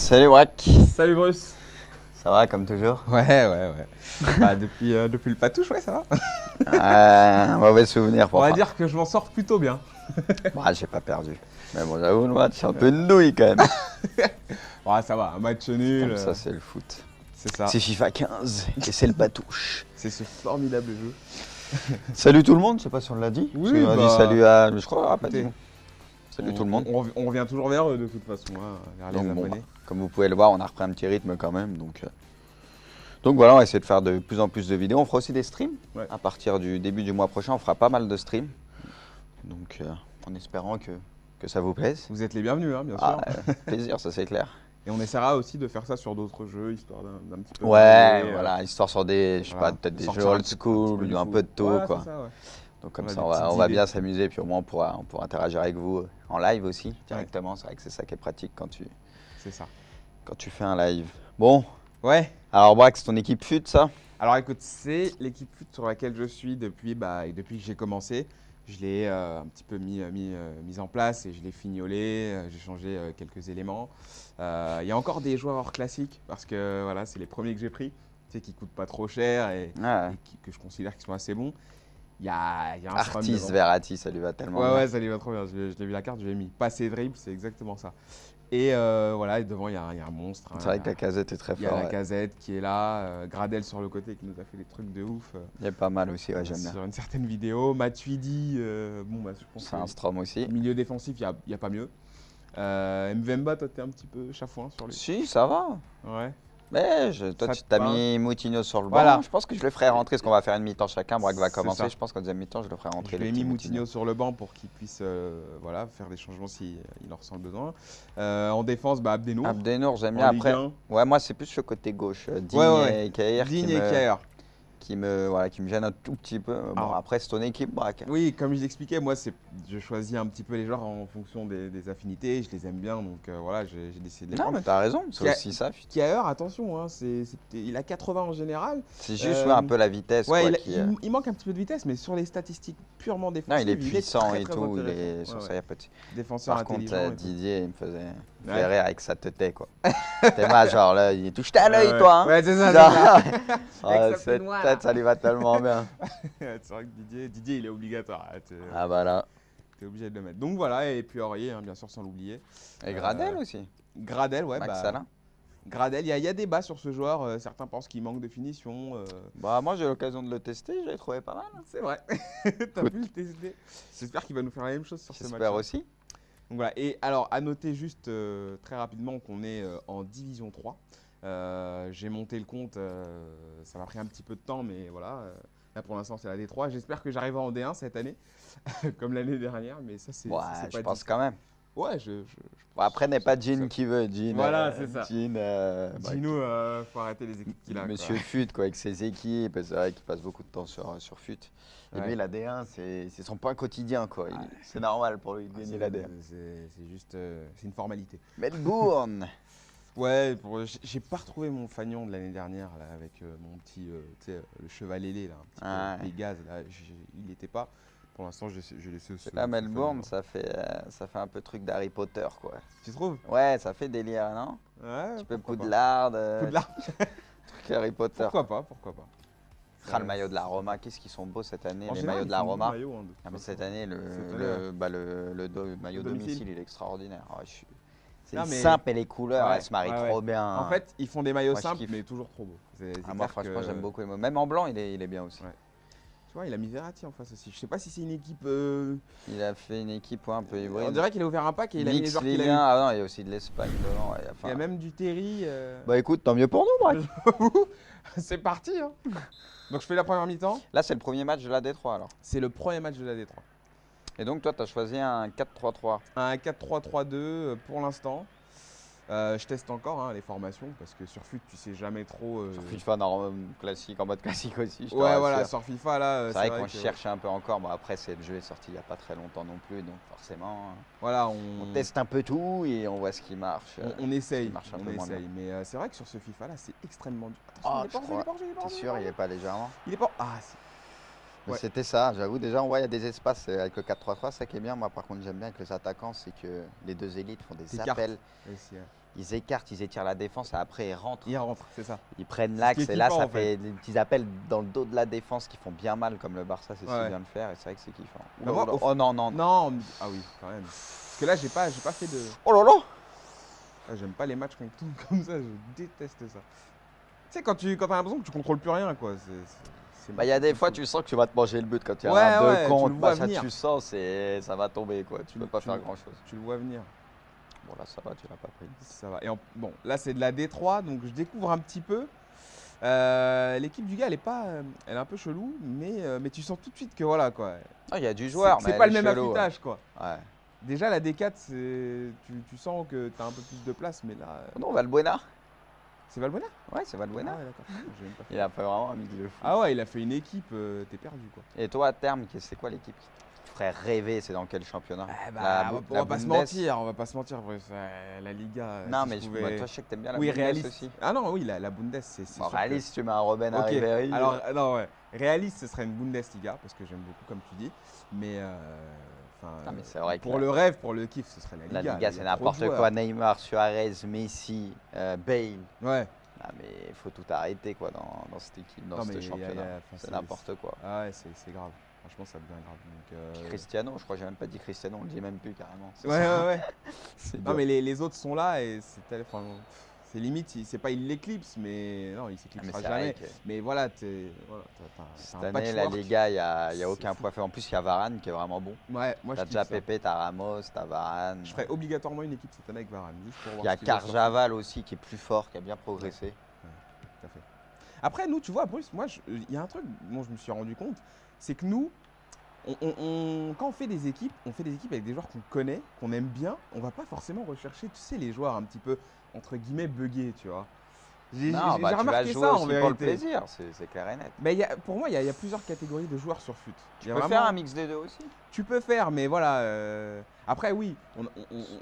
Salut Wack. Salut Bruce. Ça va comme toujours? Ouais. Bah, depuis le patouche, ouais, ça va. Un mauvais souvenir pour On va toi. dire que je m'en sors plutôt bien. Bah, j'ai pas perdu. Mais bon, j'avoue, le match, c'est un peu une nouille quand même. Ouais, ça va, un match nul. Comme ça, c'est le foot. C'est ça. C'est FIFA 15 et c'est le patouche. C'est ce formidable jeu. Salut tout le monde, je sais pas si on l'a dit. Oui, Parce qu'on a bah, dit salut à. Je crois, pas écoutez, dit. Salut tout le monde. On revient toujours vers eux de toute façon, hein, vers les Donc, bon, abonnés. comme vous pouvez le voir, on a repris un petit rythme quand même. Donc voilà, on va essayer de faire de plus en plus de vidéos. On fera aussi des streams. Ouais. À partir du début du mois prochain, on fera pas mal de streams. Donc en espérant que ça vous plaise. Vous êtes les bienvenus, hein, bien sûr. Plaisir, ça c'est clair. Et on essaiera aussi de faire ça sur d'autres jeux, histoire d'un petit peu. Ouais, varier, voilà, histoire sur des, je sais voilà, pas, peut-être des sortir jeux un old petit peu school, du un foot. peu de tout, Ouais, quoi. c'est ça, ouais. Donc comme On a ça, des on va petites bien idées. s'amuser, puis au moins on pourra interagir avec vous en live aussi, directement. C'est vrai que c'est ça qui est pratique C'est ça. quand tu fais un live. Bon, Ouais. alors Brax, c'est ton équipe fut, ça? Alors écoute, c'est l'équipe foot sur laquelle je suis depuis que j'ai commencé. Je l'ai un petit peu mis en place et je l'ai fignolé, j'ai changé quelques éléments. Il y a encore des joueurs classiques parce que voilà, c'est les premiers que j'ai pris, tu sais, qui coûtent pas trop cher et que je considère qu'ils sont assez bons. Il y a un Scrum Artis devant. Verratti, ça lui va tellement bien. Ouais, ça lui va trop bien. Je l'ai vu la carte, je lui ai mis passer dribble, c'est exactement ça. Et voilà, et devant, il y a un monstre. C'est vrai que la casette est très Il y a fort. la Ouais. casette qui est là, Gradel sur le côté qui nous a fait des trucs de ouf. Il y a pas mal aussi, ouais, j'aime bien. Sur une certaine vidéo, Matuidi, bon bah je pense C'est un que Strom aussi. milieu défensif, il y a pas mieux. Mvemba, toi t'es un petit peu chafouin sur lui. Si, ça va. Ouais. Mais toi, Ça tu te t'as parle? mis Moutinho sur le banc. Voilà. Je pense que je le ferai rentrer, parce qu'on va faire une mi-temps chacun. Braque va C'est commencer. ça. Je pense qu'en deuxième mi-temps, je le ferai rentrer. Je le lui ai petit mis Moutinho sur le banc pour qu'il puisse voilà, faire des changements s'il en ressent le besoin. En défense, bah, Abdenour. Abdenour, j'aime En bien. Ligue Après, 1. ouais, moi, c'est plus le côté gauche. Digne Ouais. et Kair Digne et Kair. qui me gêne un tout petit peu. Bon, Alors, après, c'est ton équipe, Braque. Oui, comme je l'expliquais, moi, je choisis un petit peu les joueurs en fonction des affinités. Je les aime bien, donc voilà, j'ai décidé de les Non, prendre. mais t'as raison. C'est Qui a- aussi ça. Kair, attention, hein, il a 80 en général. C'est juste ouais, un peu la vitesse. Ouais, quoi, il manque un petit peu de vitesse, mais sur les statistiques purement Non, défensives, il est puissant très, et très tout. Il intéressant. est sur Ouais, ça, y a pas de... Défenseur Par contre, intelligent. et tout. Didier, il me faisait Ouais. rire avec sa tête, quoi. T'es mal, genre là, il touche à l'œil, Ouais. toi. Hein. Ouais, c'est ça. Genre, Avec sa cette peignoir, tête, ça lui va tellement bien. C'est vrai que Didier, il est obligatoire. Ah bah là. T'es obligé de le mettre. Donc voilà, et puis Aurier, hein, bien sûr, sans l'oublier. Et Gradel aussi. Gradel, ouais. Max Bah, Alain. Gradel, il y a débat sur ce joueur. Certains pensent qu'il manque de finition. Bah moi j'ai eu l'occasion de le tester, je l'ai trouvé pas mal. C'est vrai. T'as pu le tester. J'espère qu'il va nous faire la même chose sur ce match. J'espère aussi. Donc voilà. Et alors, à noter juste très rapidement qu'on est en Division 3. J'ai monté le compte. Ça m'a pris un petit peu de temps, mais voilà. Là, pour l'instant, c'est la D3. J'espère que j'arriverai en D1 cette année, comme l'année dernière. Mais ça, c'est Ouais, c'est je pas pense dit. quand même. Ouais, Bon, après n'est pas Jean qui veut. Jean, Voilà, c'est ça. Jean, bah, Dis-nous, faut arrêter les équipes qu'il a. Monsieur Fut, quoi, avec ses équipes. C'est vrai qu'il passe beaucoup de temps sur Fut. Et Ouais. lui, la D1, c'est son point quotidien, quoi. C'est normal pour lui de gagner la D1. C'est juste, c'est une formalité. Melbourne. Ouais, j'ai pas retrouvé mon fanion de l'année dernière là, avec mon petit, tu sais, le cheval ailé là, un petit peu Pégase là, il était pas. Pour l'instant, j'ai laissé ce. Là, Melbourne, ça fait un peu truc d'Harry Potter, quoi. Tu trouves? Ouais, ça fait délire, non? Ouais. Un petit peu pourquoi pas. Poudlard. Poudlard. Truc Harry Potter. Pourquoi pas. Ah, le maillot de la Roma, qu'est-ce qu'ils sont beaux cette année, En les général, maillots de ils la font Roma. beaux maillots, hein, de toute Ah, mais façon. cette année, le maillot domicile, il est extraordinaire. Ah, c'est Non, mais- simple et les couleurs, Ouais, elles se marient ouais. trop bien. En fait, ils font des maillots Moi, je simples, kiffe. mais toujours trop beaux. C'est Ah, moi, clair franchement, que- j'aime beaucoup. Même en blanc, il est bien aussi. Ouais. Tu vois, il a mis Verratti en face aussi. Je sais pas si c'est une équipe. Il a fait une équipe ouais, un peu On hybride. dirait qu'il a ouvert un pack et il a mis les Mix joueurs qu'il Ligue a 1. eu. Ah non, il y a aussi de l'Espagne devant. Ouais, Il y a même du Terry. Bah écoute, tant mieux pour nous, Braque. C'est parti. Hein. Donc je fais la première mi-temps. Là, c'est le premier match de la D3 alors. C'est le premier match de la D3. Et donc, toi, tu as choisi un 4-3-3. Un 4-3-3-2 pour l'instant. Je teste encore hein, les formations parce que sur FUT, tu sais jamais trop. Sur FIFA, classique, en mode classique aussi. Je te Ouais, voilà, rassure. sur FIFA là. C'est vrai qu'on que, cherche un peu encore. Bon, après, le jeu est sorti il n'y a pas très longtemps non plus. Donc, forcément, Voilà, on teste un peu tout et on voit ce qui marche. on essaye. qui marche un On peu moins essaye. Mais c'est vrai que sur ce FIFA là, c'est extrêmement dur. Attention, Ah, il est pas je hors jeu, il est crois. pas hors jeu, il est pas T'es hors jeu, sûr, il n'est pas légèrement. Il est pas. Ah, si. Mais Ouais. c'était ça, j'avoue. Déjà, on voit, il y a des espaces avec le 4-3-3. Ça qui est bien. Moi, par contre, j'aime bien avec les attaquants, c'est que les deux élites font des T'écartes. appels. Aussi, ouais. Ils écartent, ils étirent la défense et après ils rentrent. Il rentre, c'est ça. Ils prennent C'est ce qui l'axe est et là, kiffant, ça en fait. fait des petits appels dans le dos de la défense qui font bien mal, comme le Barça sait si Ouais. bien le faire. Et c'est vrai que c'est kiffant. Bah, moi, Oh non, non, non. Non, ah oui, quand même. Parce que là, j'ai pas fait de. Oh là là. Ah, j'aime pas les matchs quand ils tournent comme ça, je déteste ça. Tu sais, quand t'as l'impression que tu contrôles plus rien, quoi. Bah, il y a des fois, tu sens que tu vas te manger le but quand il y a Ouais, un 2 ouais, tu contre. le vois Bah, ça, venir. tu sens, ça va tomber, quoi. Tu peux pas faire grand chose. Tu le vois venir. Bon, là, ça va, tu l'as pas pris. Ça va. Et bon, là, c'est de la D3, donc je découvre un petit peu. L'équipe du gars, elle est un peu chelou, mais tu sens tout de suite que voilà, quoi. Ah, il y a du joueur, mais C'est pas elle le est même chelou, affûtage, quoi. Ouais. Déjà, la D4, tu sens que tu as un peu plus de place, mais là. Non, Valbuena. C'est Valbuena? Ouais, c'est Valbuena. Ah ouais, d'accord. J'ai même pas fait. Il a fait vraiment un mix de fou. Ah ouais, il a fait une équipe, t'es perdu, quoi. Et toi, à terme, c'est quoi l'équipe qui te ferait rêver? C'est dans quel championnat? Eh bah, La on la va pas se Bundes. mentir, ouais, la Liga. Non, si mais je pouvais- toi, je sais que t'aimes bien la Oui, Bundes réaliste aussi. Ah non, oui, la Bundes, c'est Bon, sûr que- réaliste, tu mets un Robben à Ok, Ribéry. alors, non, ouais. Réaliste, ce serait une Bundesliga, parce que j'aime beaucoup, comme tu dis. Mais, enfin, Non, mais c'est vrai que pour le rêve, pour le kiff, ce serait la la Liga. Liga, Il y c'est a trop de n'importe joueurs. quoi. Neymar, Suarez, Messi, Bale. Ouais. Ah, mais il faut tout arrêter, quoi, dans cette équipe, dans Non, ce mais il y a- championnat. enfin, C'est n'importe quoi. Ah ouais, c'est grave. Franchement, ça devient grave. Donc, Cristiano, je crois que j'ai même pas dit Cristiano, on le dit même plus carrément. C'est Ouais, ça. ouais, ouais. C'est Non, dur. mais les autres sont là et enfin, c'est limite, c'est pas il l'éclipse, mais non, il Ah, mais s'éclipsera c'est vrai jamais. que Mais voilà, cette t'as un année, la patchwork. Liga, il n'y a C'est aucun fou. point fait. En plus, il y a Varane qui est vraiment bon. Ouais, moi je T'as kiffe déjà ça. Pepe, t'as Ramos, t'as Varane. Je ferais obligatoirement une équipe cette année avec Varane, juste pour voir Il y a ce qu'il va sortir. Carjaval aussi qui est plus fort, qui a bien progressé. Tout à fait. Après, nous, tu vois, Bruce, moi, il y a un truc dont je me suis rendu compte, c'est que nous, quand on fait des équipes, avec des joueurs qu'on connaît, qu'on aime bien. On va pas forcément rechercher, tu sais, les joueurs un petit peu, entre guillemets, buggés, tu vois. J'ai Non, j'ai bah, tu vas remarqué jouer ça en aussi pour le vérité. plaisir, c'est clair et net. Mais pour moi, il y a plusieurs catégories de joueurs sur FUT. Tu peux faire un mix des deux aussi. Tu peux faire, mais voilà. Après, oui,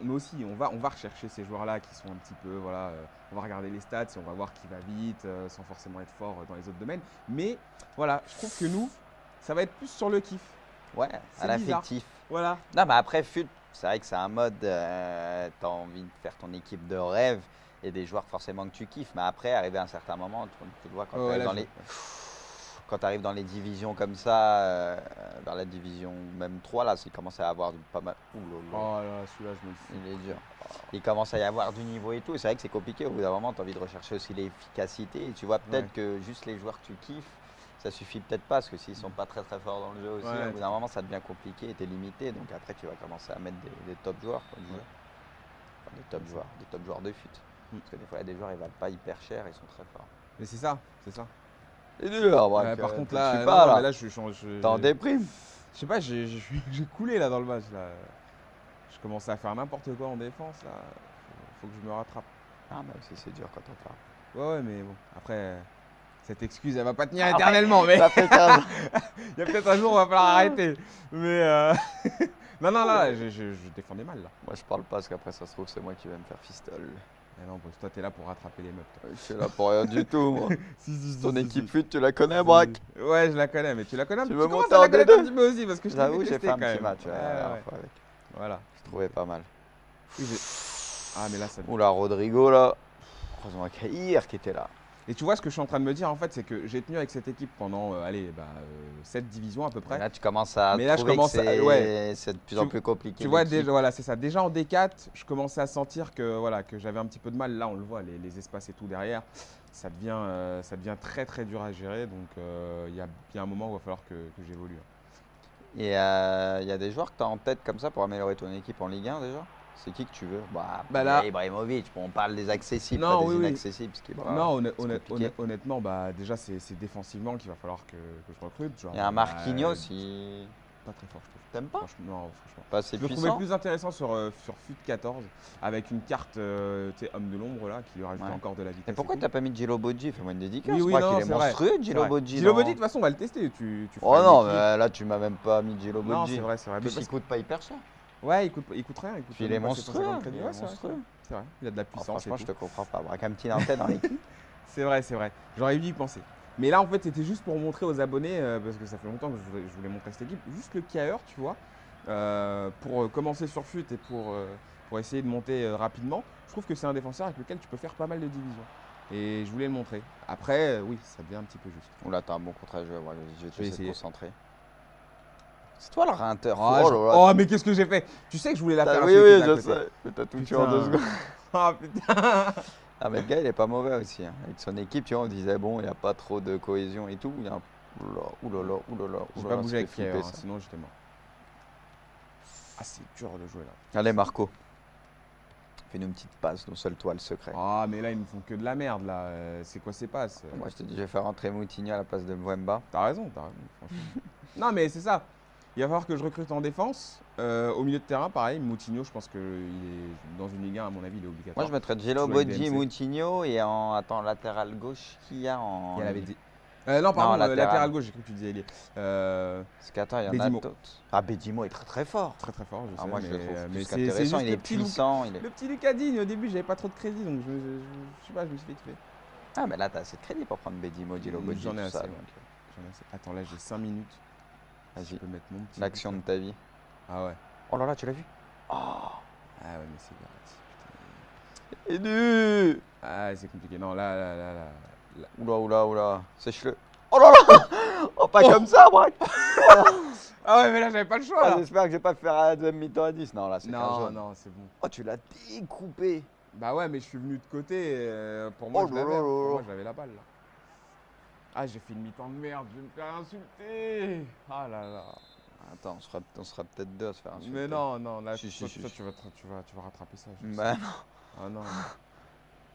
nous aussi, on va rechercher ces joueurs-là qui sont un petit peu, voilà, on va regarder les stats et on va voir qui va vite, sans forcément être fort dans les autres domaines. Mais voilà, je trouve que nous, ça va être plus sur le kiff. Ouais, C'est à bizarre. l'affectif. Voilà. Non, mais après, FUT, c'est vrai que c'est un mode, t'as envie de faire ton équipe de rêve et des joueurs forcément que tu kiffes. Mais après, arrivé à un certain moment, tu le vois quand Ouais, tu arrives là, dans les. Quand tu arrives dans les divisions comme ça, vers la division même 3, là, il commence à y avoir pas mal. Ouh là là, Oh là, celui-là, je me le fous. il est dur. Il commence à y avoir du niveau et tout. Et c'est vrai que c'est compliqué. Au bout d'un moment, tu as envie de rechercher aussi l'efficacité. Et tu vois peut-être que juste les joueurs que tu kiffes, ça suffit peut-être pas. Parce que s'ils sont pas très très forts dans le jeu aussi, Ouais, au bout d'un moment, ça devient compliqué et tu es limité. Donc après, tu vas commencer à mettre des top joueurs. Quoi, Ouais. enfin, des top joueurs de FUT. Parce que des fois, il y a des joueurs, ils valent pas hyper cher. Ils sont très forts. Mais c'est ça, c'est ça. C'est dur, moi. Ouais, par contre, je là, suis non, pas non, là. mais là, je T'es en déprime. je sais pas, j'ai coulé là dans le match. Là. Je commençais à faire n'importe quoi en défense. Là. Faut que je me rattrape. Ah, bah, c'est dur quand on parle. Ouais, mais bon, après, cette excuse, elle va pas tenir éternellement. Mais Ça fait 15 ans. il y a peut-être un jour où il va falloir arrêter. Mais non, là, je défendais mal là. Moi, je parle pas parce qu'après, ça se trouve, c'est moi qui vais me faire fistole. Eh non, parce que toi, t'es là pour rattraper les meufs. Toi. Je suis là pour rien du tout, moi. Si, Ton si, équipe si. FUT, tu la connais, Braque? Ouais, je la connais, mais tu la connais un Tu petit veux peu. Tu commences monter à en la connaître D2? un petit peu aussi parce que je t'ai J'avoue, j'ai détesté fait un quand petit même. match Ouais, la dernière ouais. fois avec. Voilà. Je trouvais pas mal. Oui, ah, mais là, ça. Oula, Rodrigo, là. Heureusement qu'il y a Hier qui était là. Et tu vois, ce que je suis en train de me dire, en fait, c'est que j'ai tenu avec cette équipe pendant, 7 divisions à peu Et près. là, tu commences à Mais là, je trouver commence que à- ouais. c'est de plus en plus compliqué. Tu vois, l'équipe. déjà, voilà, c'est ça. Déjà en D4, je commençais à sentir que, voilà, que j'avais un petit peu de mal. Là, on le voit, les espaces et tout derrière, ça devient très très dur à gérer. Donc, il y a bien un moment où il va falloir que j'évolue. Et il y a des joueurs que tu as en tête comme ça pour améliorer ton équipe en Ligue 1 déjà? C'est qui que tu veux? Bah là- Ibrahimovic, bon, on parle des accessibles, Non, pas des oui, oui. inaccessibles. Ce qui est pas- Non, c'est compliqué. honnêtement, bah, déjà, c'est défensivement qu'il va falloir que je recrute. Genre, Il y a un Marquinhos, pas très fort, je trouve. t'aimes pas? Franchement, non, franchement. Pas assez Je le trouvais puissant? plus intéressant sur FUT 14 avec une carte tu sais, homme de l'ombre là qui lui rajoute Ouais. encore de la vitesse. Et pourquoi et tout. t'as pas mis Gilo Bodji? Fais-moi une dédicace. Oui, je oui, crois non, qu'il est c'est vrai, monstrueux, c'est Gilo vrai. Bodji. Gilo dans- Bodji, de toute façon, on va le tester. Tu Oh feras une non, équipe. mais là, tu m'as même pas mis Gilo Non, Bodji. c'est vrai, c'est vrai. En plus, Mais il coûte pas hyper cher. Ouais, il coûte rien. Il coûte Puis il même est pas 750 monstrueux. crédits. Il Ouais, est c'est vrai, monstrueux. c'est vrai. Il a de la Oh, puissance. franchement, et je tout. te comprends pas. Braque un petit antenne dans l'équipe. C'est vrai. J'aurais dû y penser. Mais là, en fait, c'était juste pour montrer aux abonnés, parce que ça fait longtemps que je voulais montrer cette équipe, juste le Kiaer, tu vois, pour commencer sur FUT et pour essayer de monter rapidement. Je trouve que c'est un défenseur avec lequel tu peux faire pas mal de divisions. Et je voulais le montrer. Après, oui, ça devient un petit peu juste. Oula, t'as un bon contre à jouer. Ouais, je vais Je vais essayer de essayer. concentrer. C'est toi le rinter. Oh, Oh là là. oh, mais qu'est-ce que j'ai fait? Tu sais que je voulais la faire à Oui, celui qui oui, était à je côté. sais. Mais t'as tout tué en 2 Putain. secondes. Oh putain. Ah, mais le gars, il est pas mauvais aussi, hein. Avec son équipe, tu vois, on disait, bon, il n'y a pas trop de cohésion et tout. Il y a un. Oulala, oulala, J'ai oulala, pas ça bougé fait avec flipper Kiaer, ça. sinon j'étais mort. Ah, c'est dur de jouer là. Allez, Marco. Fais-nous une petite passe, non seul toi le secret. Ah, mais là, ils me font que de la merde là. C'est quoi ces passes? Moi, je te dis, je vais faire rentrer Moutinho à la place de Mbemba. T'as raison, franchement. Non, mais c'est ça. Il va falloir que je recrute en défense. Au milieu de terrain, pareil. Moutinho, je pense qu'il est dans une Ligue 1, à mon avis, il est obligatoire. Moi, je mettrais Gelo Joue avec Bodji, DMC. Moutinho et en attends, latéral gauche, qui y a en. Il y a la BD. Non, pardon, latéral. latéral gauche, j'ai cru que tu disais ailier. Parce qu'attends, il y en a Bedimo. d'autres. Ah, Bedimo est très très fort. Très très fort, je Ah, sais. moi, je le trouve mais plus c'est qu'intéressant. juste Il est puissant. Le petit Lucas Digne, au début, j'avais pas trop de crédit, donc je sais pas, je me suis vite fait. Ah, mais là, t'as assez de crédit pour prendre Bedimo, Gelo Bodji, J'en ai tout assez. ça. Ouais. Donc, J'en ai assez. Attends, là, j'ai 5 minutes. Je vas-y, peux mettre mon petit. l'action de ta vie. Ah ouais. Oh là là, tu l'as vu? Oh, Ah ouais, mais c'est grave. Edu! Ah, c'est compliqué. Non, là. Oula, oula, oula, sèche-le. Oh là là! Oh, pas comme ça, Braque! Ah ouais, mais là, j'avais pas le choix. Ah, Là. j'espère que je vais pas faire un deuxième mi-temps à 10. Non, là, c'est un Non, jaune. non, c'est bon. Oh, tu l'as découpé. Bah ouais, mais je suis venu de côté. Pour moi, Oh je là l'avais. là là Pour là. moi, j'avais la balle là. Ah, j'ai fait une mi-temps de merde. Je vais me faire insulter. Ah là là. Attends, on sera peut-être deux à se faire insulter. Mais non, là, Si, toi, si, toi, si. tu vas rattraper ça. Je sais. Bah non. Ah non.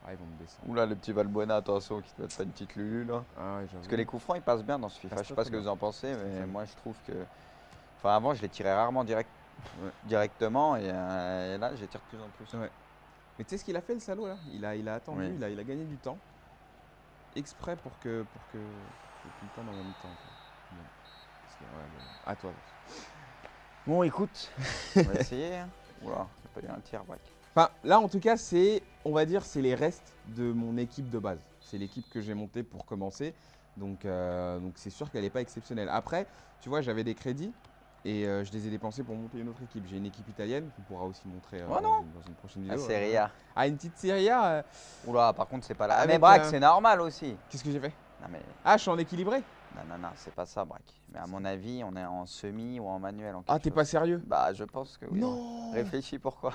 Ah, ils vont me descendre. Oula, le petit Valbuena, attention, qui te fait une petite lulu là. Ah ouais, j'avoue. Parce que les coups francs, ils passent bien dans ce FIFA. Passe Je sais pas ce que très vous en pensez, Passe très mais bien. moi, je trouve que. Enfin, avant, je les tirais rarement Ouais. directement, et là, je les tire de plus en plus. Ouais. Mais tu sais ce qu'il a fait le salaud là il a attendu, Oui. il a gagné du temps. Exprès pour que j'ai tout le temps dans mon mi-temps. Quoi. Bon. Parce que, ouais, bon. À toi. Bon, écoute, on va essayer. Hein. Oula, j'ai pas eu un tir, Braque. Enfin, là en tout cas, on va dire, c'est les restes de mon équipe de base. C'est l'équipe que j'ai montée pour commencer. Donc c'est sûr qu'elle n'est pas exceptionnelle. Après, tu vois, j'avais des crédits et je les ai dépensés pour monter une autre équipe. J'ai une équipe italienne qu'on pourra aussi montrer Oh non. dans une prochaine La vidéo. Serie A. Ah, une petite Serie A. Oula, par contre, c'est pas là. Ah, mais Avec, Braque, c'est normal aussi. Qu'est-ce que j'ai fait? Non, mais. Ah, je suis en équilibré. Non, c'est pas ça, Braque. Mais à mon avis, on est en semi ou en manuel. En Ah, quelque t'es chose. pas sérieux? Bah, je pense que oui. Non. Réfléchis pourquoi.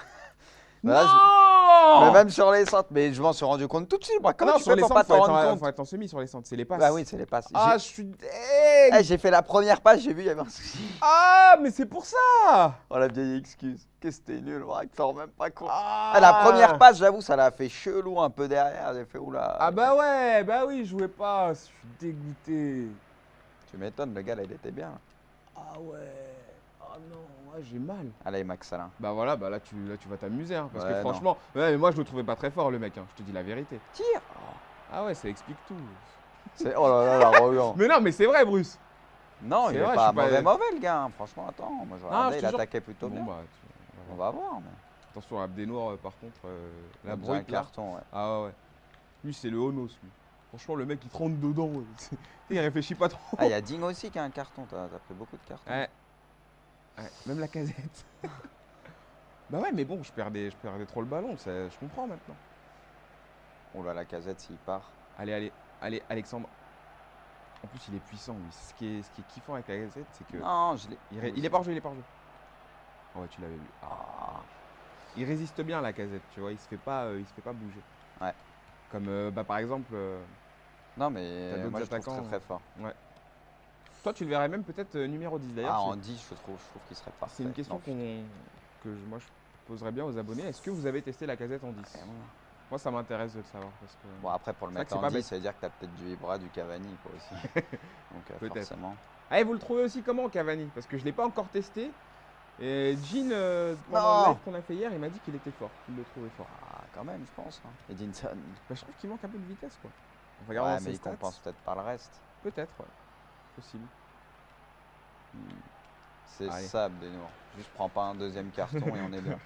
Non. Là, mais même sur les centres, mais je m'en suis rendu compte tout de suite. Moi, comment Non, tu sur fais les pour pas centres, t'en faut rendre être, compte? faut être en semi sur les centres, c'est les passes. Bah oui, c'est les passes. Ah, je suis deg. J'ai fait la première passe, j'ai vu, il y avait un souci. Ah, mais c'est pour ça. Oh, la vieille excuse. Qu'est-ce que t'es nul, Braque, t'en rends même pas compte. Ah, Ah, la première passe, j'avoue, ça l'a fait chelou un peu derrière. J'ai fait oula. Ah bah ouais, bah oui, je jouais pas, je suis dégoûté. Tu m'étonnes, le gars là, il était bien. Ah ouais. Ah non, ouais, j'ai mal. Allez, Max Salin. Bah voilà, bah là tu vas t'amuser hein, parce Ouais, que non. franchement, ouais, mais moi je le trouvais pas très fort le mec hein, je te dis la vérité. Tire. Ah ouais, ça explique tout. Oh là là, l'arrogant. Mais non, mais c'est vrai Bruce. Non, C'est il est vrai, pas je suis pas- mauvais, le gars. Hein. Franchement, attends. Moi, je regardais, je il te jure. attaquait plutôt Bon bien. bah, On va voir. Mais... attention Abdenour par contre, la on dirait un brute là. carton, ouais. Ah ouais. Lui c'est le Honos lui. Franchement le mec il te rentre dedans. Il réfléchit pas trop. Ah, il y a Ding aussi qui a un carton. T'as pris beaucoup de cartons. Ouais. Ouais, même la casette. Bah ouais, mais bon, je perdais trop le ballon, je comprends maintenant. Oh là, la casette, s'il part. Allez, Alexandre. En plus, il est puissant, lui. Ce qui est kiffant avec la casette, c'est que. Non, je l'ai. Il est pas jeu, il est pas jeu. Oh, ouais, tu l'avais vu. Ah. Il résiste bien, la casette, tu vois, il se fait pas bouger. Ouais. Comme, bah, par exemple, Non, T'as mais d'autres moi, je trouve attaquants, très fort. toi, tu le verrais même peut-être numéro 10 d'ailleurs. Ah, c'est- en 10, je trouve qu'il serait parfait. C'est une question Non, moi, je poserais bien aux abonnés. Est-ce que vous avez testé la casette en 10? vraiment. Moi, ça m'intéresse de le savoir. Parce que... Bon, après, pour le C'est vrai mettre que c'est en pas 10, bête. ça veut dire que t'as peut-être du Ibra, du Cavani, quoi, aussi. Donc, Peut-être. forcément. Ah, et vous le trouvez aussi comment, Cavani? Parce que je l'ai pas encore testé. Et Jean, pendant Non. le live qu'on a fait hier, il m'a dit qu'il était fort. Il le trouvait fort. Ah, quand même, je pense. Hein. Edinson. Bah, je trouve qu'il manque un peu de vitesse, quoi. En Ouais, regardant mais ses il stats, compense peut-être par le reste. peut-être, ouais. Possible. C'est Allez. ça, Abdenour. Juste prends pas un deuxième carton et on est bien.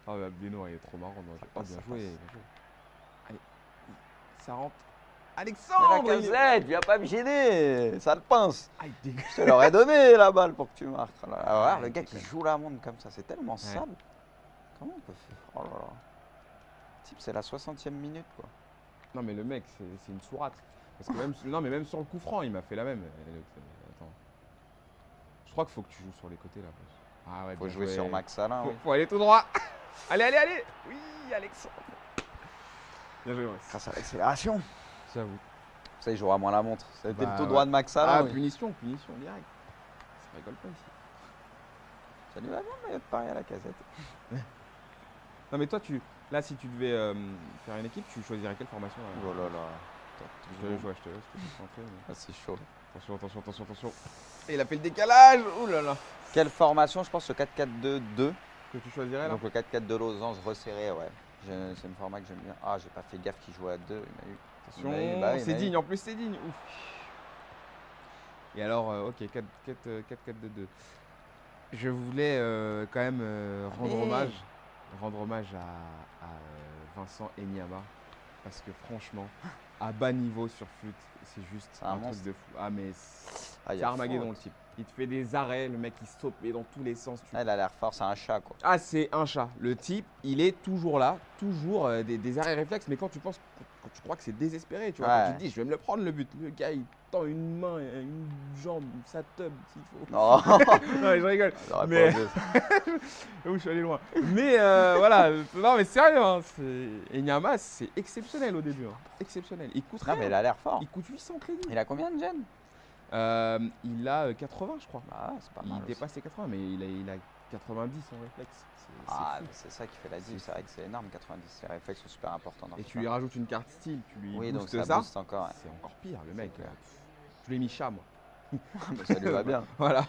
Ah, mais Abdenour, il est trop marrant. Ça Oh, passe, bien ça joué, passe. bien joué. Allez, ça rentre. Mais Alexandre la il est- casette, viens pas me gêner, ça le pince. Ah, il dégueule. Je te l'aurais donné la balle pour que tu marques. Oh là là. Ah, Le il gars qui déconne. joue la montre comme ça, c'est tellement sale. Comment on peut faire? Oh là là. Type, c'est la 60e minute quoi. Non, mais le mec, c'est une sourate. Parce que même, non, mais même sur le coup franc, il m'a fait la même. Attends. Je crois qu'il faut que tu joues sur les côtés là. Ah ouais, Faut bien jouer joué. sur Max Alain. Oui. Faut aller tout droit. Allez, allez, allez. Oui, Alexandre. Bien joué, Max. Grâce à l'accélération. J'avoue. Ça, il jouera moins la montre. C'était Bah, le tout ouais. droit de Max Alain. Ah, oui. punition direct. Ça rigole pas ici. Ça lui va bien, mais pareil à la casette. Non, mais toi, là, si tu devais faire une équipe, tu choisirais quelle formation là Oh là là. Je te laisse, ouais, je te laisse concentrer, mais- Ah, c'est chaud. Attention, attention, attention, attention. Et il a fait le décalage. Ouh là là. Quelle formation? Je pense le 4-4-2-2. Que tu choisirais là Donc le 4-4 de losange resserré, ouais. C'est une format que j'aime bien. Ah, j'ai pas fait gaffe qu'il jouait à 2. Il m'a eu. Attention, Il m'a eu, bah oui, il c'est m'a eu. digne, en plus c'est digne. Ouf. Et alors, ok, 4-4-2-2. Je voulais quand même rendre Allez. hommage à Vincent Enyama. Parce que franchement, à bas niveau sur flûte, c'est juste C'est un un truc monstre. de fou. Ah, mais Ah, il y c'est a Armageddon le faute. type. Il te fait des arrêts, le mec il saute mais dans tous les sens. Ah, il a l'air fort, c'est un chat quoi. Ah, c'est un chat. Le type, il est toujours là, toujours des arrêts réflexes, mais quand tu tu crois que c'est désespéré, tu vois, quand Ouais. tu te dis, je vais me le prendre le but. Le gars, il tend une main, une jambe, sa tub s'il faut. Non, Non, je rigole. j'aurais Mais- pas osé. Ouh, je suis allé loin. Mais voilà, non, mais sérieux, hein, Enyama, c'est exceptionnel au début. Hein. Exceptionnel. Il coûte Non, rien. mais il a l'air fort. Il coûte 800 crédits. Il a combien de gènes? Il a 80, je crois. Bah, c'est pas Il mal. aussi. dépasse les 80, mais il a 90 en réflexe. C'est Ah, fou. mais c'est ça qui fait la diff. C'est vrai que c'est énorme, 90. Les réflexes sont super importants dans Et FIFA. tu lui rajoutes une carte style, tu lui Oui, donc boostes ça ça, booste encore. Ouais. c'est encore pire, le mec. clair. Je l'ai mis chat, moi. Mais ça lui va bien. Voilà.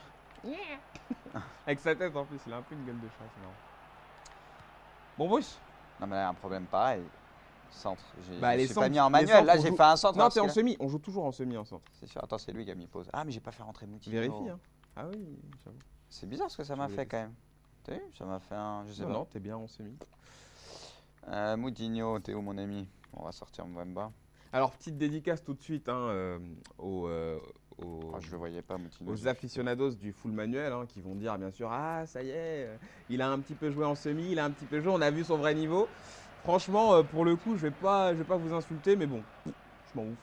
Avec sa tête en plus, il a un peu une gueule de chat, c'est marrant. Bon, Bruce. Non, mais là, il y a un problème pareil. Centre. Bah, Je les suis pas centres- mis en les manuel. centres, Là, on j'ai joue- fait un centre. Non, parce t'es en que là- semi, on joue toujours en semi en centre. C'est sûr. Attends, c'est lui qui a mis pause. Ah, mais j'ai pas fait rentrer Moutinho. Vérifie, hein. Ah oui, j'avoue. C'est bizarre ce que ça Je m'a voulais fait tester. quand même. T'as vu? Ça m'a fait un. Je sais Non, pas. non, t'es bien en semi. Moutinho, t'es où mon ami? On va sortir Mbemba. Alors, petite dédicace tout de suite hein, aux, Oh, je le voyais pas, Moutinho. aux aficionados du full manuel hein, qui vont dire bien sûr ah ça y est il a un petit peu joué en semi, il a un petit peu joué, on a vu son vrai niveau. Franchement pour le coup je vais pas vous insulter mais bon je m'en ouf.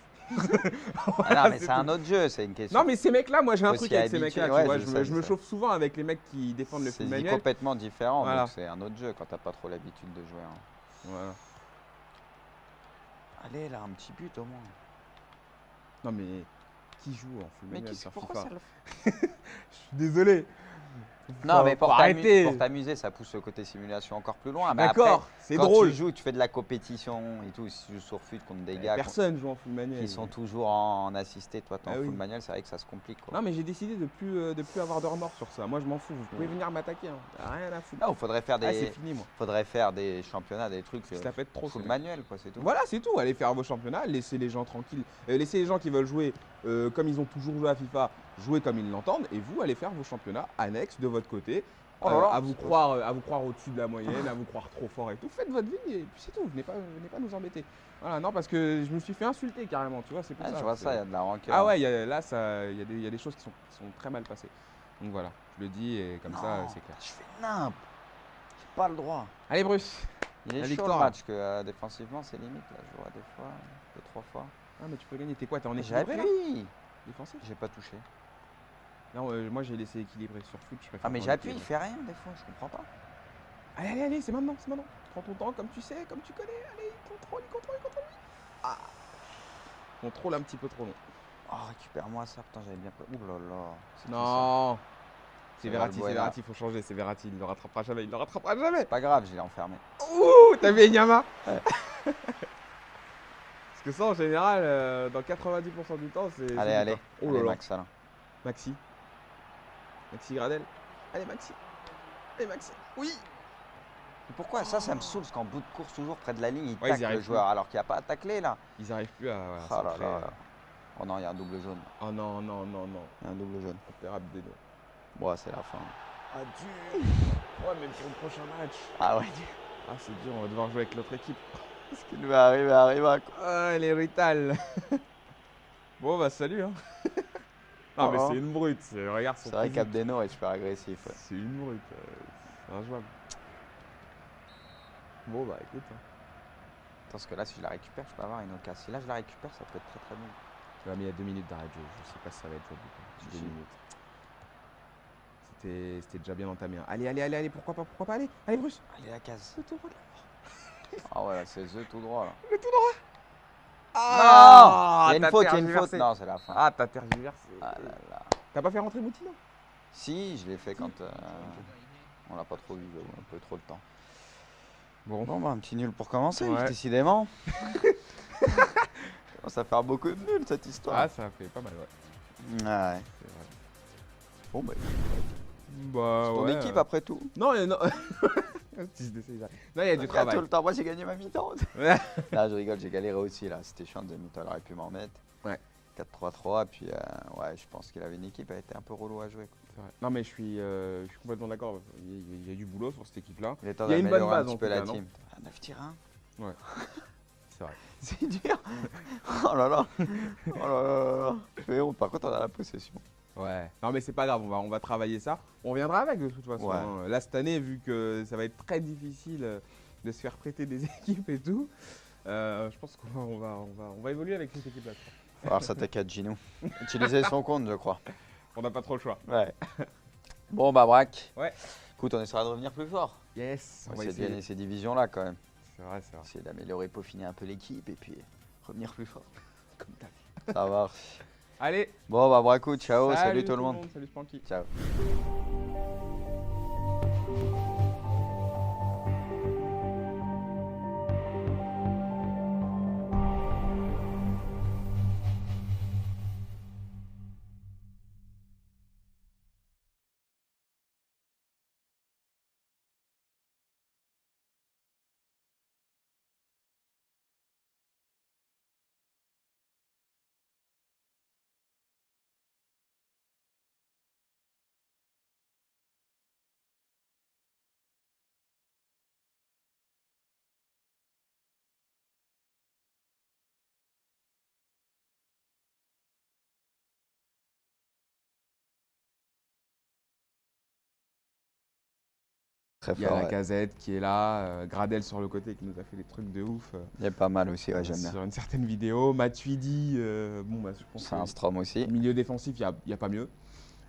Ah non, mais c'est c'est un tout. autre jeu, c'est une question. Non mais ces mecs là moi j'ai un Faut truc s'y avec ces mecs là habituer, tu ouais, vois, je sais, je me je chauffe souvent avec les mecs qui défendent le C'est full manuel. complètement différent, Voilà. donc c'est un autre jeu quand t'as pas trop l'habitude de jouer. Hein. Voilà. Allez, là, un petit but au moins. Non mais qui joue en full Mais manuel sur pourquoi FIFA ça le fait? Je suis désolé. Non, mais Faut pour arrêter. t'amuser, ça pousse le côté simulation encore plus loin. Mais D'accord, après, c'est quand drôle. tu joues, tu fais de la compétition et tout. Si tu joues sur FUT contre des gars Personne joue en full manuel. qui sont toujours en assisté, toi, t'es en Ah full oui. manuel, c'est vrai que ça se complique. Quoi. Non mais j'ai décidé de plus avoir de remords sur ça. Moi je m'en fous. Vous pouvez venir m'attaquer. Hein. Rien à foutre. Non, faudrait faire Ah, c'est des, fini moi. faudrait faire des championnats, des trucs Ça fait trop. full c'est manuel, quoi, c'est tout. Voilà, c'est tout. Allez faire vos championnats, laissez les gens tranquilles. Laissez les gens qui veulent jouer comme ils ont toujours joué à FIFA, jouer comme ils l'entendent. Et vous, allez faire vos championnats annexes de votre côté. Oh là là, à vous croire au-dessus de la moyenne, à vous croire trop fort et tout. Faites votre vie et puis c'est tout. Venez pas nous embêter. Voilà, non, parce que je me suis fait insulter carrément, tu vois, c'est pour Ah, ça. je vois c'est- ça, il y a de la rancœur. Ah ouais, là, il y a des choses qui sont très mal passées. Donc voilà, je le dis et comme ça, Non, c'est clair. Je fais nimp. J'ai pas le droit. Allez, Bruce. Il est La chaud victoire. le match, que défensivement, c'est limite. Là, je vois des fois, 2-3 fois. Ah, mais tu peux gagner. T'es quoi? T'es en J'ai équilibré là appuyé. Défensif? J'ai pas touché. Non, moi j'ai laissé équilibré sur foot. Je préfère Ah, mais faire j'appuie, il équilibré. fait rien des fois, je comprends pas. Allez, c'est maintenant, c'est maintenant. Prends ton temps comme tu sais, comme tu connais. Allez, il contrôle. Ah. Contrôle un petit peu trop long. Oh, récupère-moi ça, putain, j'avais bien pas. Ouh là là. C'est qui, ça Non. C'est C'est Verratti, Valbuena. faut changer, c'est Verratti. Il ne le rattrapera jamais. C'est pas grave, je l'ai enfermé. Ouh, t'as vu Enyama? Ouais. Parce que ça, en général, dans 90% du temps, c'est. Allez, allez. Oh là Allez, là. Max Alain. Maxi Gradel. Allez, Maxi. Oui. Mais pourquoi ça me saoule, parce qu'en bout de course, toujours près de la ligne, il Ouais, ils y tacle arrivent le joueur, alors qu'il n'y a pas à tacler là. Ils arrivent plus à. Voilà, Oh là centrer. là. Oh non, il y a un double jaune. Oh non. Il y a un double jaune. Opérable des deux. Bon, c'est la fin. Adieu. Ouais, même pour le prochain match. Ah ouais. Ah, c'est dur, on va devoir jouer avec l'autre équipe. Ce qui nous est arrivé arriva, quoi. Ah, les brutales. Bon, bah, salut, hein. Non, mais Oh. c'est une brute. Regarde son C'est vrai physique. qu'Abdeno est super agressif. Ouais. C'est une brute. C'est injouable. Bon, bah, écoute. Hein. Attends, parce que là, si je la récupère, je peux avoir une occasion. Si là, je la récupère, ça peut être très très bon. Ouais, mais il y a 2 minutes d'arrêt de jeu. Je sais pas si ça va être jouable ou pas. Si, 2 si. minutes. C'était déjà bien entamé. Hein. Allez, pourquoi pas, allez, Bruce. Allez, la case. Le tout droit de la- Ah ouais, c'est The tout droit là. Le tout droit. Non, il y a une t'as faute, il y a une tergiversé. faute. Non, c'est la fin. Ah, t'as tergiversé. Ah là là. T'as pas fait rentrer Moutino? Si, je l'ai fait quand on l'a pas trop vu, j'avoue, un peu trop le temps. Bon. Bon, bah, un petit nul pour commencer, Ouais. décidément. Ça va faire beaucoup de nuls cette histoire. Ah, ça a fait pas mal, ouais. Ouais. C'est vrai. Bon, bah, Bah, c'est ton ouais, équipe après tout. Non, non. Non, il y a du Tout travail. le temps, moi j'ai gagné ma mi-temps. Ouais. Là, je rigole, j'ai galéré aussi là. C'était chiant de mi-temps, elle aurait pu m'en mettre. Ouais. 4-3-3, puis ouais, je pense qu'il avait une équipe, elle était un peu relou à jouer. Quoi. C'est vrai. Non, mais je suis complètement d'accord. Il y a du boulot sur cette équipe-là. Il est temps Il y a une bonne d'améliorer un base, petit en peu tout la cas, non team. 9 tirs 1. Ouais. C'est vrai. C'est dur. Oh là là. Oh là là là. Je fais honte. Par contre, on a la possession. Ouais. Non, mais c'est pas grave, on va travailler ça. On reviendra avec de toute façon. Ouais. Hein. Là, cette année, vu que ça va être très difficile de se faire prêter des équipes et tout, je pense qu'on va évoluer avec cette équipe-là. Il va falloir s'attaquer à Gino. Utiliser son compte, je crois. On n'a pas trop le choix. Ouais. Bon, bah, Braque. Ouais. Écoute, on essaiera de revenir plus fort. Yes, On va essayer de gagner ces divisions-là quand même. C'est vrai, c'est vrai. Essayer d'améliorer, peaufiner un peu l'équipe et puis revenir plus fort. Comme t'as fait. Ça marche. Allez. Bon, bah, Braco, ciao. Salut tout le monde. Salut Spanky. Ciao. Très Il y a fort. la Ouais. casette qui est là, Gradel sur le côté qui nous a fait des trucs de ouf. Il est pas mal aussi, ouais, j'aime bien. Sur une certaine vidéo. Matuidi, bon, bah, je pense C'est un que Strom aussi. milieu défensif, il n'y a pas mieux.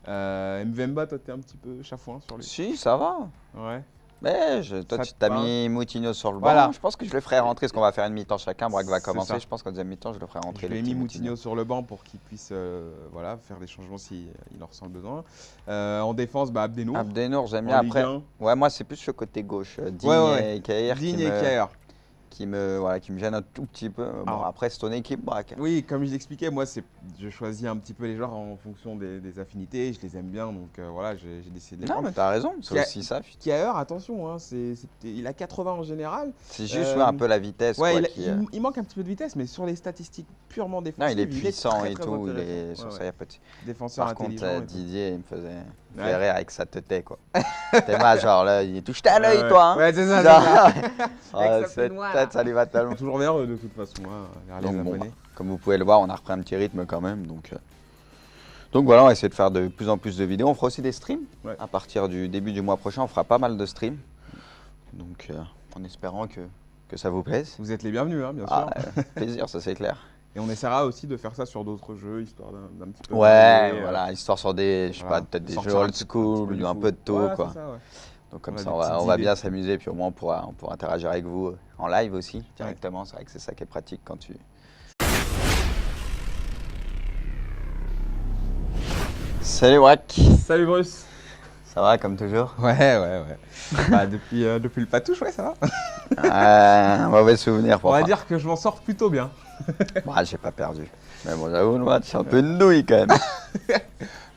Mvemba, toi, t'es un petit peu chafouin sur lui. Si, ça va. Ouais. Mais toi, Ça tu te t'as parle mis Moutinho sur le banc. Voilà. Je pense que je le ferai rentrer parce qu'on va faire une mi-temps chacun. Braque va C'est commencer. ça. Je pense qu'en deuxième mi-temps, je le ferai rentrer. Je le lui ai petit mis Moutinho sur le banc pour qu'il puisse voilà, faire des changements s'il en ressent le besoin. En défense, bah, Abdenour. Abdenour, j'aime En bien. Ligue Après, 1. ouais, moi, c'est plus le côté gauche. Digne Ouais. et Kair Digne et Kair. qui me gêne un tout petit peu. Bon, Alors, après, c'est ton équipe, Braque. Oui, comme je l'expliquais, moi, je choisis un petit peu les joueurs en fonction des affinités. Je les aime bien, donc voilà, j'ai décidé de les Non, prendre. mais t'as raison. C'est Qui a- aussi ça. Kair, attention, hein, il a 80 en général. C'est juste ouais, un peu la vitesse. Ouais, quoi, il manque un petit peu de vitesse, mais sur les statistiques purement Non, défensives, il est puissant très, et très tout. Il intéressant. est sur Ouais, ça, ouais. y a pas de... Défenseur Par contre, intelligent. et tout. Didier, il me faisait Ouais. rire avec sa tête, quoi. T'es mal, genre là, il touche à l'œil, Ouais. toi. Hein. Ouais, c'est ça. Genre, Avec sa cette peignoir, tête, ça lui va tellement. Toujours vers eux de toute façon, hein, vers les Donc, bon, abonnés. comme vous pouvez le voir, on a repris un petit rythme quand même. Donc voilà, on va essayer de faire de plus en plus de vidéos. On fera aussi des streams. Ouais. À partir du début du mois prochain, on fera pas mal de streams. Donc en espérant que ça vous plaise. Vous êtes les bienvenus, hein, bien sûr. Ah, plaisir, ça c'est clair. Et on essaiera aussi de faire ça sur d'autres jeux, histoire d'un petit peu. Ouais, varier, voilà, histoire sur des, je sais voilà, pas, peut-être des sortir jeux un old petit peu school, du un foot. peu de tôt, Voilà, quoi. c'est ça, ouais. Donc comme On a ça, des on petites va idées. bien s'amuser, puis au moins on pourra interagir avec vous en live aussi, directement. C'est vrai que c'est ça qui est pratique quand tu... Salut Wack, Salut Bruce. ça va comme toujours? Ouais. Bah, depuis le patouche, ouais, ça va. Un mauvais souvenir pour On va moi. dire que je m'en sors plutôt bien. Bah, j'ai pas perdu. Mais bon, j'avoue, le match, c'est un peu de nouille quand même.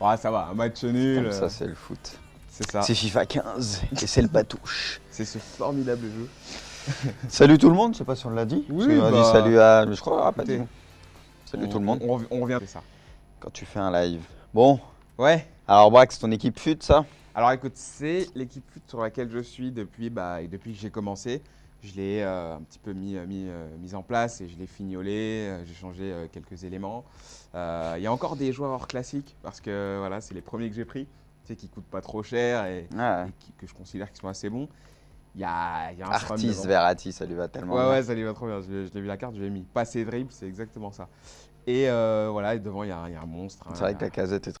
Ouais, ça va, un match nul. Comme ça, c'est le foot. C'est ça. C'est FIFA 15 et c'est le patouche. C'est ce formidable jeu. Salut tout le monde, je sais pas si on l'a dit. Oui, Parce qu'on a bah, dit salut à... Je crois qu'on l'a pas écoutez, dit. Salut tout le monde. On revient, c'est ça. Quand tu fais un live. Bon, Ouais. alors Braque, c'est ton équipe fut ça? Alors écoute, c'est l'équipe foot sur laquelle je suis depuis que j'ai commencé. Je l'ai un petit peu mis en place et je l'ai fignolé, j'ai changé quelques éléments. Il y a encore des joueurs hors classique parce que voilà, c'est les premiers que j'ai pris, tu sais, qui ne coûtent pas trop cher Ouais. que je considère qu'ils sont assez bons. Il y a un Scrum Artis, devant. Verratti, ça lui va tellement Ouais, bien. ouais, ça lui va trop bien. Je l'ai vu la carte, je l'ai mis. Passer dribble, c'est exactement ça. Et voilà, et devant, il y a un monstre, C'est hein. vrai que la casette est